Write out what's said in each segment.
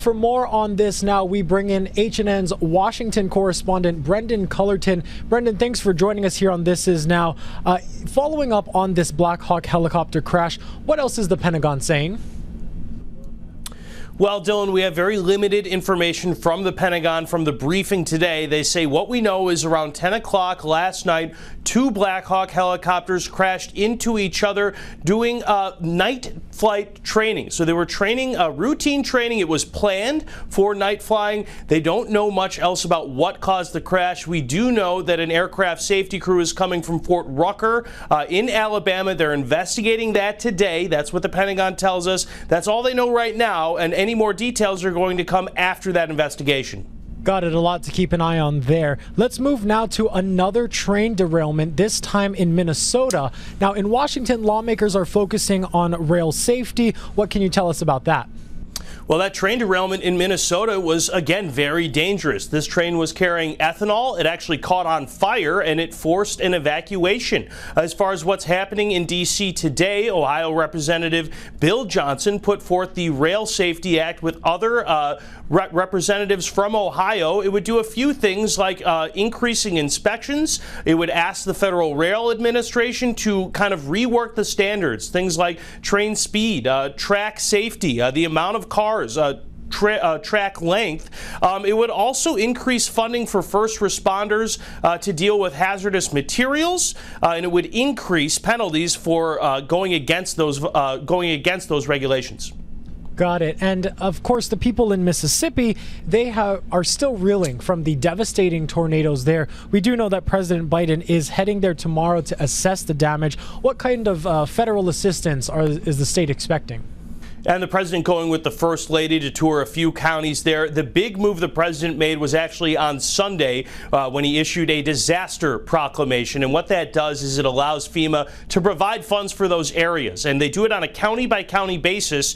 For more on this now, we bring in HNN's Washington correspondent, Brendan Cullerton. Brendan, thanks for joining us here on This Is Now. Following up on this Black Hawk helicopter crash, what else is the Pentagon saying? Well, Dylan, we have very limited information from the Pentagon from the briefing today. They say what we know is around 10 o'clock last night, two Black Hawk helicopters crashed into each other doing night flight training. So they were training, routine training. It was planned for night flying. They don't know much else about what caused the crash. We do know that an aircraft safety crew is coming from Fort Rucker in Alabama. They're investigating that today. That's what the Pentagon tells us. That's all they know right now, and any more details are going to come after that investigation. Got it. A lot to keep an eye on there. Let's move now to another train derailment, this time in Minnesota. Now, in Washington, lawmakers are focusing on rail safety. What can you tell us about that? Well, that train derailment in Minnesota was, again, very dangerous. This train was carrying ethanol. It actually caught on fire, and it forced an evacuation. As far as what's happening in D.C. today, Ohio Representative Bill Johnson put forth the Rail Safety Act with other representatives from Ohio. It would do a few things like increasing inspections. It would ask the Federal Rail Administration to kind of rework the standards, things like train speed, track safety, the amount of cars, track length. It would also increase funding for first responders to deal with hazardous materials, and it would increase penalties for going against those regulations. Got it. And of course, the people in Mississippi, they are still reeling from the devastating tornadoes there. We do know that President Biden is heading there tomorrow to assess the damage. What kind of federal assistance is the state expecting? And the president going with the First Lady to tour a few counties there. The big move the president made was actually on Sunday when he issued a disaster proclamation. And what that does is it allows FEMA to provide funds for those areas. And they do it on a county-by-county basis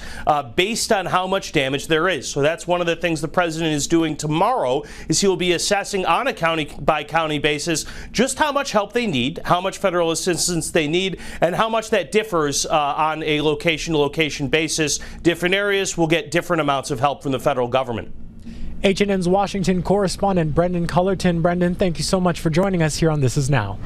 based on how much damage there is. So that's one of the things the president is doing tomorrow is he will be assessing on a county-by-county basis just how much help they need, how much federal assistance they need, and how much that differs on a location-to-location basis. Different areas will get different amounts of help from the federal government. HNN's Washington correspondent Brendan Cullerton. Brendan, thank you so much for joining us here on This Is Now.